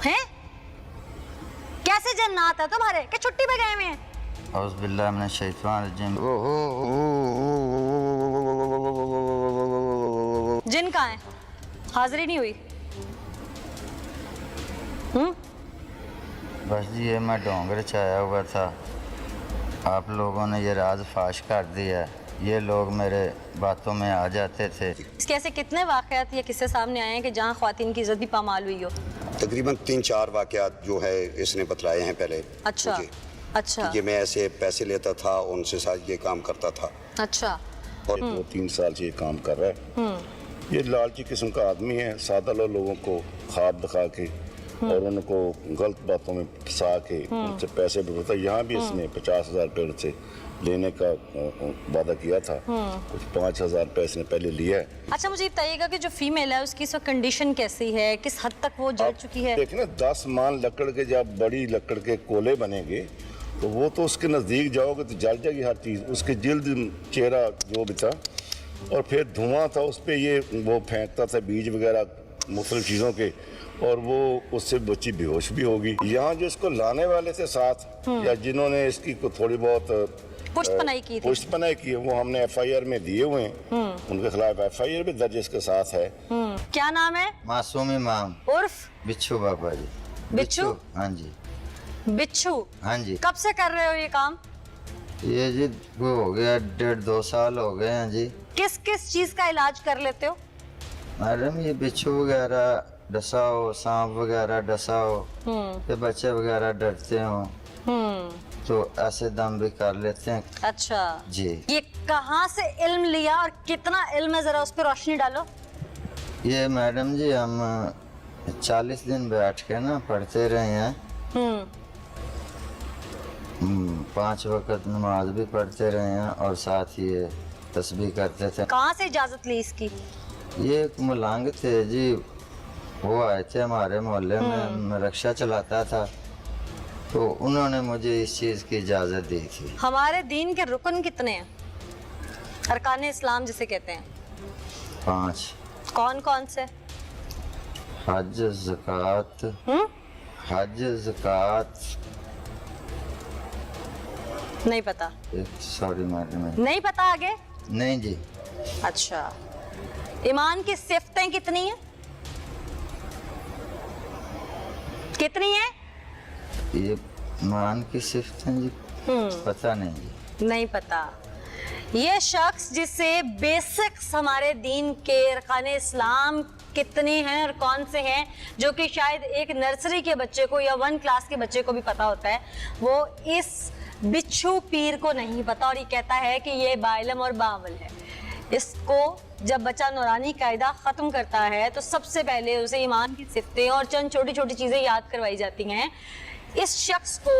हैं? कैसे जन्नत है तुम्हारे कि छुट्टी पे गए हुए हैं? औज़ुबिल्लाहि मिनश शैतानिर रजीम। जिन कहाँ है? हाजिरी नहीं हुई। बस जी ये मैं डोंगर से आया हुआ था, आप लोगों ने ये राज फाश कर दिया है। ये लोग मेरे बातों में आ जाते थे। इसके ऐसे कितने वाक़यात या किस्से सामने आए हैं कि जहाँ ख्वातीन की इज्जत भी पामाल हुई हो? तकरीबन 3-4 वाक़यात जो है इसने बतलाए हैं पहले। अच्छा अच्छा। कि मैं ऐसे पैसे लेता था, उनसे साथ ये काम करता था। अच्छा। और 2-3 साल से ये काम कर रहा है। ये लालची किस्म का आदमी है, सादा लोगों को ख्वाब दिखा के और उनको गलत बातों में फंसा के उनसे पैसे बुलाता। यहाँ भी इसने 50,000 रुपये उनसे लेने का वादा किया था। कुछ 5,000 रुपये इसने पहले लिया है। अच्छा मुझे बताइएगा कि जो फीमेल है उसकी इस वक्त कंडीशन कैसी है, किस हद तक वो जल चुकी है? देखिए ना, 10 मान लकड़ के जब बड़ी लकड़ के कोले बनेंगे तो वो तो उसके नज़दीक जाओगे तो जल जाएगी हर चीज़, उसके जिल्द चेहरा जो भी था। और फिर धुआं था उस पर, ये वो फेंकता था बीज वगैरह मुख्तलिफ चीज़ों के, और वो उससे बच्ची बेहोश भी होगी। यहाँ जो इसको लाने वाले थे साथ या जिन्होंने इसकी को थोड़ी बहुत पुष्टपनाई की थी, पुष्टपनाई की है, वो हमने FIR में दिए हुए हैं। उनके खिलाफ FIR भी दर्ज इसके साथ है। क्या नाम है? मासूम इमाम उर्फ बिच्छू बाबा जी। बिच्छू? हाँ जी। बिच्छू? हाँ जी। कब से कर रहे हो ये काम? ये जी वो हो गया 1.5-2 साल हो गए हैं जी। किस किस चीज का इलाज कर लेते हो? मैडम ये बिच्छू वगैरह डसा हो, सांप वगैरह डसा हो, ये बच्चे वगैरह डरते हो तो ऐसे दम भी कर लेते हैं। अच्छा जी। ये कहाँ से इल्म लिया और कितना इल्म है, जरा उस पर रोशनी डालो। ये मैडम जी हम 40 दिन बैठ के ना पढ़ते रहे हैं। 5 वक्त नमाज भी पढ़ते रहे हैं और साथ ही ये तस्बीह करते थे। कहाँ से इजाजत ली इसकी? ये एक मलंग थे जी, वो आए थे हमारे मोहल्ले में, मैं रिक्शा चलाता था तो उन्होंने मुझे इस चीज़ की इजाज़त दी थी। हमारे दीन के रुकन कितने हैं, अरकान इस्लाम जिसे कहते हैं? 5। कौन कौन से? हज, ज़कात। हज, ज़कात। नहीं पता। Sorry madam. नहीं पता आगे? नहीं जी। अच्छा। ईमान की सिफतें कितनी हैं? कितनी है? ये मान की सिफ्त है जी, पता नहीं जी। नहीं पता। ये शख्स जिससे बेसिक्स हमारे दीन के अरकान इस्लाम कितने हैं और कौन से हैं, जो कि शायद एक नर्सरी के बच्चे को या 1 क्लास के बच्चे को भी पता होता है, वो इस बिच्छू पीर को नहीं पता और ये कहता है कि ये बाइलम और बावल है। इसको जब बच्चा नूरानी कायदा ख़त्म करता है तो सबसे पहले उसे ईमान की सिफतें और चंद छोटी छोटी चीज़ें याद करवाई जाती हैं। इस शख्स को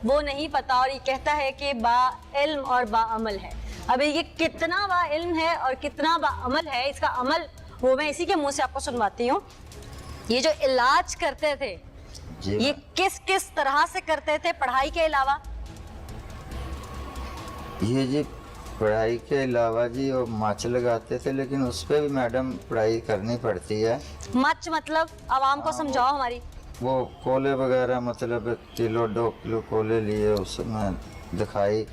वो नहीं पता और ये कहता है कि बाइल्म और बाअमल है। अभी ये कितना बाइल्म है और कितना बाअमल है, इसका अमल वो मैं इसी के मुंह से आपको सुनवाती हूँ। ये जो इलाज करते थे ये किस किस तरह से करते थे पढ़ाई के अलावा? ये जी पढ़ाई के अलावा जी वो मच लगाते थे, लेकिन उस पर भी मैडम पढ़ाई करनी पड़ती है। मच मतलब आवाम को समझाओ हमारी। वो कोले वगैरह मतलब 1 किलो 2 किलो कोले लिए, उसमें दिखाई,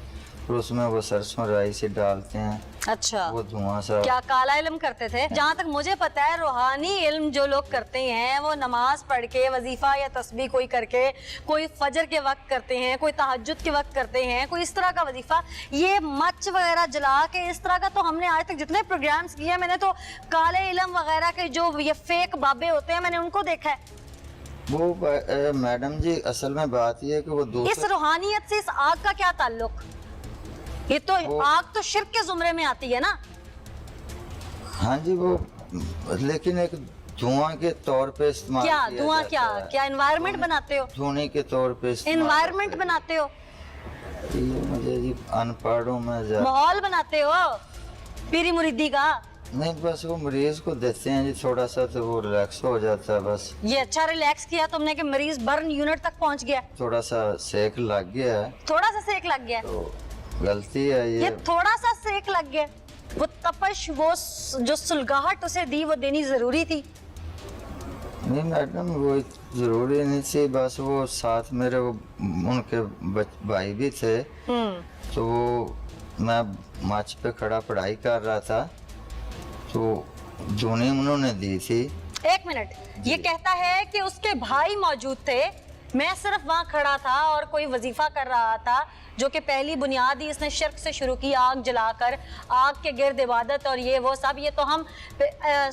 फिर उसमें वो सरसों राई से डालते हैं। अच्छा। वो धुआं सा। क्या काला इल्म करते थे? जहाँ तक मुझे पता है रूहानी इल्म जो लोग करते हैं वो नमाज पढ़ के, वजीफा या तस्बीह कोई करके, कोई फजर के वक्त करते हैं, कोई तहज्जुद के वक्त करते हैं, कोई इस तरह का वजीफा। ये मच वगैरह जला के इस तरह का तो हमने आज तक जितने प्रोग्राम्स किए हैं, मैंने तो काले इल्म वगैरह के जो ये फेक बाबे होते हैं मैंने उनको देखा है। वो मैडम जी असल में बात ये है कि वो इस रूहानियत से इस आग का क्या ताल्लुक? ये तो आग तो शिर्क के जुमरे में आती है ना। हाँ जी, वो लेकिन एक धुआं के तौर पे इस्तेमाल क्या किया धुआं? जाता क्या एनवायरनमेंट बनाते हो? धुएं के तौर पे एनवायरनमेंट बनाते हो? ये मुझे जी अनपढ़ हूँ मैं। माहौल बनाते हो पीरी मुरीदी का? नहीं, बस वो मरीज को देते हैं जी थोड़ा सा तो वो रिलैक्स हो जाता है बस। ये अच्छा रिलैक्स किया तुमने कि मरीज बर्न यूनिट तक पहुंच गया। थोड़ा सा सेक लग गया है। थोड़ा सा सेक लग गया तो गलती है ये थोड़ा सा सेक लग गया। वो तपश, वो जो सुलगाहट उसे दी वो देनी जरूरी थी। नहीं मैडम, वो जरूरी नहीं थी, बस वो साथ मेरे वो उनके भाई भी थे, तो वो मैं मार्च पे खड़ा पढ़ाई कर रहा था, तो धुनी उन्होंने दी थी। एक मिनट, ये कहता है कि उसके भाई मौजूद थे, मैं सिर्फ वहां खड़ा था और कोई वजीफा कर रहा था, जो कि पहली बुनियाद ही इसने शिर्क से शुरू की, आग जलाकर, आग के गिर्द इबादत और ये वो सब। ये तो हम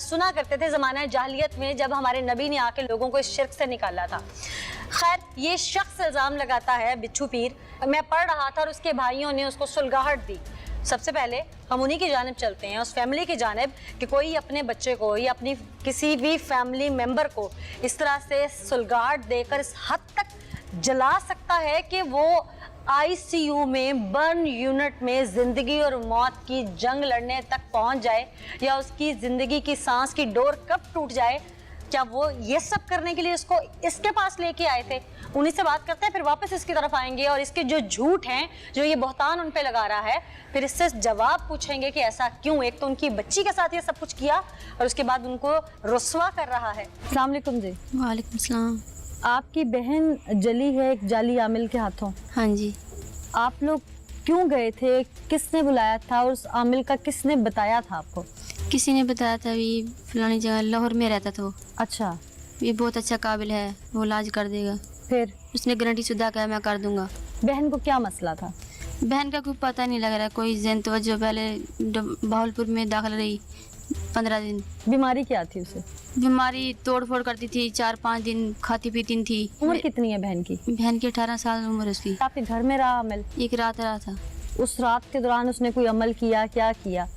सुना करते थे ज़माना जाहिलियत में, जब हमारे नबी ने आके लोगों को इस शिर्क से निकाला था। खैर, ये शख्स इल्ज़ाम लगाता है, बिच्छू पीर, मैं पढ़ रहा था और उसके भाइयों ने उसको सुलगाहट दी। सबसे पहले हम उन्हीं की जानिब चलते हैं, उस फैमिली की जानिब, कि कोई अपने बच्चे को या अपनी किसी भी फैमिली मेंबर को इस तरह से सुलगाहट देकर इस हद तक जला सकता है कि वो आईसीयू में, बर्न यूनिट में जिंदगी और मौत की जंग लड़ने तक पहुंच जाए, या उसकी जिंदगी की सांस की डोर कब टूट जाए। क्या वो ये सब करने के लिए इसको इसके पास लेके आए थे? उन्हीं से बात करते हैं, फिर वापस इसकी तरफ आएंगे और इसके जो झूठ हैं, जो ये बहतान उन पे लगा रहा है, फिर इससे जवाब पूछेंगे कि ऐसा क्यों। एक तो उनकी बच्ची के साथ ये सब कुछ किया और उसके बाद उनको रुस्वा कर रहा है। अस्सलाम वालेकुम जी। वालेकुम सलाम। आपकी बहन जली है एक जाली आमिल के हाथों। हाँ जी। आप लोग क्यों गए थे? किसने बुलाया था और उस आमिल का किसने बताया था आपको? किसी ने बताया था, ये फलानी जगह लाहौर में रहता था वो। अच्छा। ये बहुत अच्छा काबिल है, वो इलाज कर देगा। फिर उसने गारंटी शुदा कहा मैं कर दूंगा। बहन को क्या मसला था? बहन का कोई पता नहीं लग रहा, कोई जैन तवज्जो, पहले बहावलपुर में दाखिल रही 15 दिन। बीमारी क्या थी उसे? बीमारी तोड़ फोड़ करती थी, 4-5 दिन खाती पीती नहीं थी। उम्र कितनी है बहन की? बहन की 18 साल उम्र उसकी। आपके घर में रहा अमल? एक रात रहा था। उस रात के दौरान उसने कोई अमल किया? क्या किया?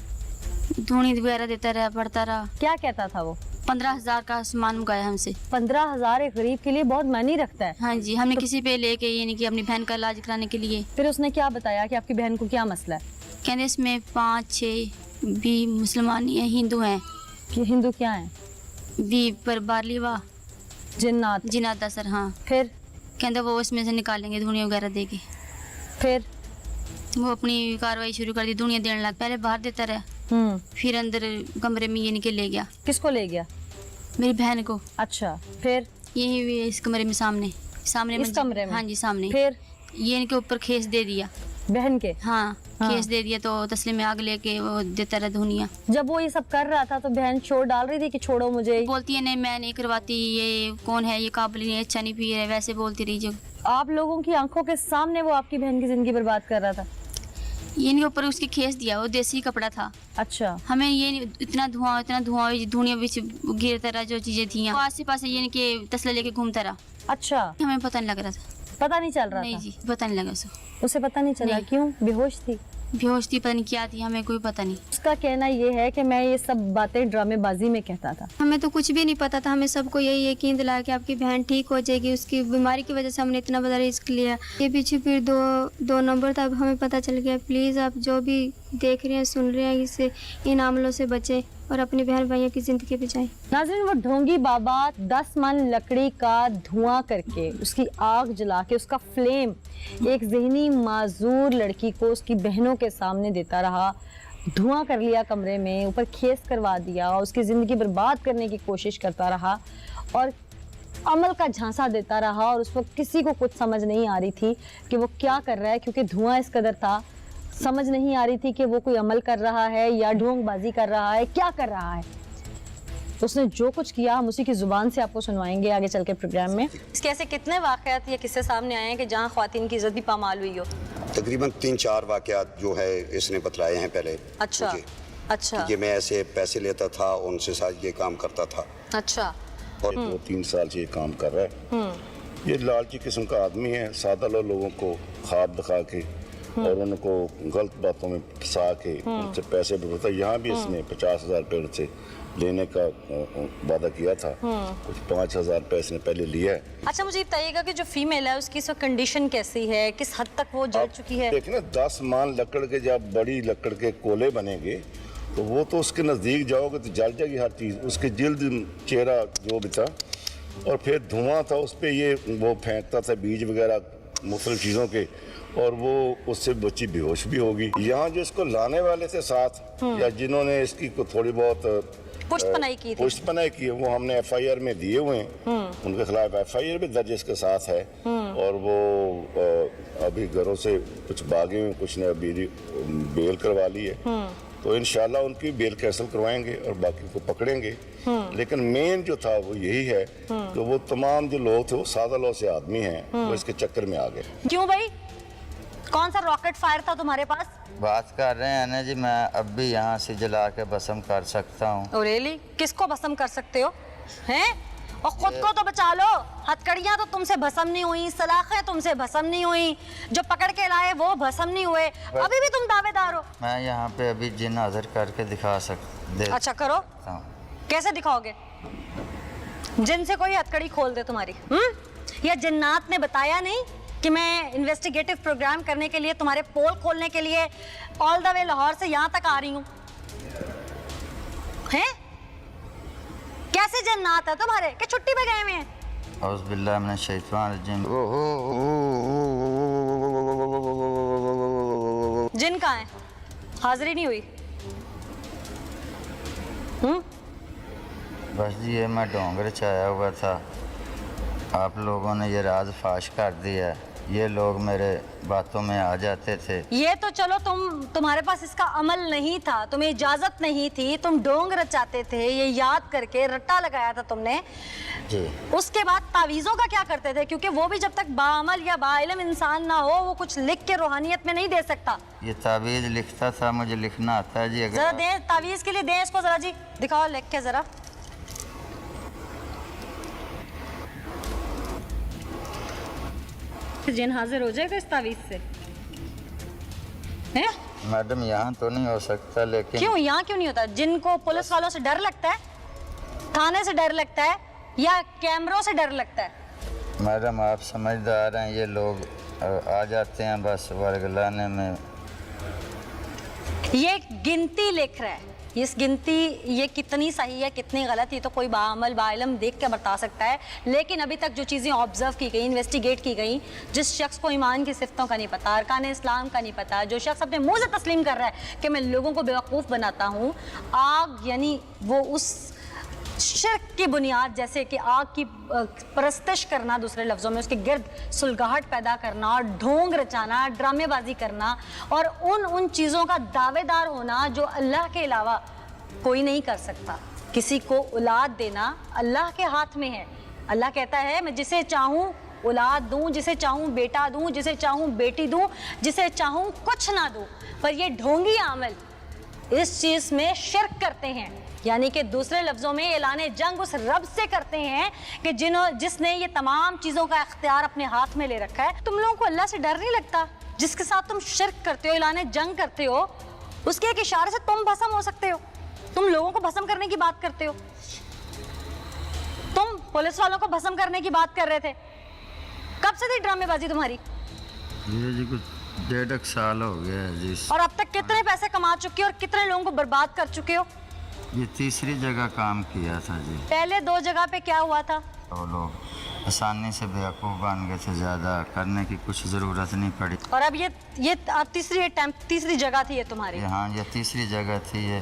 धूनी वगैरह देता रहा, पढ़ता रहा। क्या कहता था वो? 15,000 का सामान मंगाया हमसे। 15,000 एक गरीब के लिए बहुत मायने रखता है। हाँ जी, हमने किसी पे लेके ये नहीं कि अपनी बहन का इलाज कराने के लिए। फिर उसने क्या बताया कि आपकी बहन को क्या मसला है? कहते इसमें 5-6 भी मुसलमान नहीं है, हिंदू हैं। कि हिंदू क्या है? भी पर बारलीवा जिन्नात। जिनादा सर। हाँ। फिर कहते वो इसमें से निकालेंगे धुनिया वगैरह दे के। फिर वो अपनी कार्रवाई शुरू कर दी, धुनिया देने लगा। पहले बाहर देता रहा, फिर अंदर कमरे में ये निकल ले गया। किसको ले गया? मेरी बहन को। अच्छा। फिर यही इस कमरे में सामने इस मंजिल- कमरे में? हाँ जी, सामने। फिर ये इनके ऊपर खेस दे दिया, बहन के? हाँ, हाँ। केस दे दिया, तो तस्लीम में आग लेके वो देता रहा धुनिया। जब वो ये सब कर रहा था तो बहन शोर डाल रही थी कि छोड़ो मुझे? बोलती है नहीं मैं नहीं करवाती, ये कौन है, ये काबिल नहीं, अच्छा नहीं पी रहा है, वैसे बोलती रही। जो आप लोगों की आंखों के सामने वो आपकी बहन की जिंदगी बर्बाद कर रहा था? ये इनके ऊपर उसके खेस दिया, वो देसी कपड़ा था। अच्छा। हमें ये इतना धुआं धुनिया बीच गिरता रहा, जो चीजें थी आसे पास, ये इनके तसला लेके घूमता रहा। अच्छा। हमें पता नहीं लग रहा था। पता नहीं चल रहा नहीं था? जी, पता नहीं लगा उसे पता नहीं चला? नहीं। क्यों? बेहोश थी? बेहोश थी, पता नहीं क्या थी, हमें कोई पता नहीं। उसका कहना ये है कि मैं ये सब बातें ड्रामेबाजी में कहता था। हमें तो कुछ भी नहीं पता था, हमें सबको यही यकीन दिलाया कि आपकी बहन ठीक हो जाएगी। उसकी बीमारी की वजह से हमने इतना बड़ा रिस्क लिया। ये पीछे फिर दो नंबर था, अब हमें पता चल गया। प्लीज़ आप जो भी देख रहे हैं, सुन रहे हैं, इससे इन आमलों से बचें और अपने बहन भाइयों की ज़िंदगी बचाएं। नाज़रीन, वो ढोंगी बाबा 10 मन लकड़ी का धुआं करके, उसकी आग जला के, उसका फ्लेम एक जहनी माजूर लड़की को उसकी बहनों के सामने देता रहा, धुआं कर लिया कमरे में, ऊपर खेस करवा दिया, उसकी ज़िंदगी बर्बाद करने की कोशिश करता रहा और अमल का झांसा देता रहा। और उस वक्त किसी को कुछ समझ नहीं आ रही थी कि वो क्या कर रहा है, क्योंकि धुआं इस कदर था, समझ नहीं आ रही थी कि वो कोई अमल कर रहा है या ढोंगबाजी कर रहा है, क्या कर रहा है। उसने जो कुछ किया हम उसी की जुबान से आपको सुनवाएंगे आगे चल के प्रोग्राम में। इसके ऐसे कितने वाक़यात या किस्से सामने आए हैं कि जहां ख्वातीन की इज्जत भी पामाल हुई हो? तकरीबन 3-4 वाक़यात जो है इसने बतलाए हैं पहले। अच्छा। मुझे अच्छा। कि मैं ऐसे पैसे लेता था, उनसे साथ ये काम करता था। अच्छा। और 2-3 साल से ये काम कर रहा है। ये लालची किस्म का आदमी है, सादा लोगों को ख्वाब दिखा के और उनको गलत बातों में फंसा के उनसे पैसे बढ़ता। यहाँ भी इसने 50,000 रुपये उनसे लेने का वादा किया था, कुछ 5,000 रुपये इसने पहले लिया है। अच्छा, मुझे बताइएगा कि जो फीमेल है उसकी सब कंडीशन कैसी है, किस हद तक वो जल चुकी है? देखिए ना, 10 मान लकड़ के जब बड़ी लकड़ के कोले बनेंगे तो वो तो उसके नज़दीक जाओगे तो जल जाएगी हर चीज़, उसके जिल्द चेहरा जो भी था। और फिर धुआं था उस पर, ये वो फेंकता था बीज वगैरह मुख्तलिफ चीज़ों के, और वो उससे बच्ची बेहोश भी होगी। यहाँ जो इसको लाने वाले थे साथ, या जिन्होंने इसकी को थोड़ी बहुत पुष्टपनाही की थी। पुष्टपनाही की है, वो हमने FIR में दिए हुए हैं। उनके खिलाफ FIR भी दर्ज इसके साथ है। और वो अभी घरों से कुछ भागे हुए, कुछ ने अभी बेल करवा ली है। तो इंशाल्लाह उनकी बेल कैंसिल करवाएंगे और बाकी को पकड़ेंगे। लेकिन मेन जो था वो यही है कि वो तमाम जो लोग थे वो सादा लौ से आदमी हैं, वो इसके चक्कर में आ गए। क्यों भाई, कौन सा रॉकेट फायर था तुम्हारे पास? बात कर रहे हैं ना जी, मैं अब भी यहाँ से जला के भस्म कर सकता हूँ। Oh really? किसको भस्म कर सकते हो हैं? और खुद को तो बचा लो। हथकड़ियां तो तुमसे भस्म नहीं हुई, सलाखें तुमसे भस्म नहीं हुई, जो पकड़ के लाए वो भस्म नहीं हुए, अभी भी तुम दावेदार हो। मैं यहाँ पे अभी जिन हाजिर करके दिखा सकता अच्छा करो, हूँ। कैसे दिखाओगे? जिनसे कोई हथकड़ी खोल दे तुम्हारी? या जिन्नात ने बताया नहीं कि मैं इन्वेस्टिगेटिव प्रोग्राम करने के लिए, तुम्हारे पोल खोलने के लिए ऑल द वे लाहौर से यहाँ तक आ रही हूँ? हैं? कैसे जन्नात है तुम्हारे कि छुट्टी पे गए हुए हैं? औज़ बिल्लाहि मिनश शैतानिर रजीम। जिन कहाँ है? हाजिरी नहीं हुई? बस जी ये मैं डोंगर से आया हुआ था, आप लोगों ने ये राज फाश कर दिया। ये लोग मेरे बातों में आ जाते थे। ये तो चलो तुम्हारे पास इसका अमल नहीं था, तुम्हें इजाजत नहीं थी, तुम डोंग रचाते थे, ये याद करके रट्टा लगाया था तुमने जी। उसके बाद तावीज़ों का क्या करते थे? क्योंकि वो भी जब तक बाअमल या बाइल्म इंसान ना हो, वो कुछ लिख के रूहानियत में नहीं दे सकता। ये तावीज़ लिखता था, मुझे लिखना आता है जी। जरा दे, तावीज़ के लिए दे इसको जरा जी, दिखाओ लिख के जरा। जिन हाजिर हो जाएगा इस तावीज़ से? हैं? मैडम यहाँ तो नहीं हो सकता, लेकिन क्यों यहाँ क्यों नहीं होता? जिनको पुलिस वालों से डर लगता है, थाने से डर लगता है, या कैमरों से डर लगता है? मैडम आप समझदार हैं, ये लोग आ जाते हैं बस वर्गलाने में। ये गिनती लिख रहा है, इस गिनती ये कितनी सही है कितनी गलत, ये तो कोई बाअमल बाइल्म देख के बता सकता है। लेकिन अभी तक जो चीज़ें ऑब्जर्व की गई, इन्वेस्टिगेट की गई, जिस शख्स को ईमान की सिफ़तों का नहीं पता, अरकान इस्लाम का नहीं पता, जो शख्स अपने मुंह से तस्लीम कर रहा है कि मैं लोगों को बेवकूफ़ बनाता हूँ, आग यानी वो उस शिर्क की बुनियाद, जैसे कि आग की परस्तिश करना, दूसरे लफ्ज़ों में उसके गिर्द सुलगाहट पैदा करना और ढोंग रचाना, ड्रामेबाजी करना और उन चीज़ों का दावेदार होना जो अल्लाह के अलावा कोई नहीं कर सकता। किसी को औलाद देना अल्लाह के हाथ में है। अल्लाह कहता है मैं जिसे चाहूँ औलाद दूँ, जिसे चाहूँ बेटा दूँ, जिसे चाहूँ बेटी दूँ, जिसे चाहूँ कुछ ना दूँ। पर ये ढोंगी अमल इस चीज़ में शिर्क करते हैं, यानी कि दूसरे लफ्ज़ों में ऐलाने जंग उस रब से करते हैं कि जिसने ये तमाम चीज़ों का इख्तियार अपने हाथ में ले रखा है। तुम लोगों को अल्लाह से डर नहीं लगता? जिसके साथ तुम शिर्क करते हो, ऐलाने जंग करते हो, उसके एक इशारे से तुम भस्म हो सकते हो। तुम लोगों को भस्म करने की बात करते हो, तुम पुलिस वालों को भस्म करने की बात कर रहे थे। कब से थी ड्रामेबाजी तुम्हारी? ये जी कुछ 1.5 साल हो गया है जी। और अब तक कितने पैसे कमा चुके हो और कितने लोगों को बर्बाद कर चुके हो? ये तीसरी जगह काम किया था जी। पहले 2 जगह पे क्या हुआ था? तो लोग आसानी से बेवकूफ़ बन गए थे, ज़्यादा करने की कुछ ज़रूरत नहीं पड़ी। और अब ये अब तीसरी जगह थी ये तुम्हारी? हाँ ये तीसरी जगह थी। ये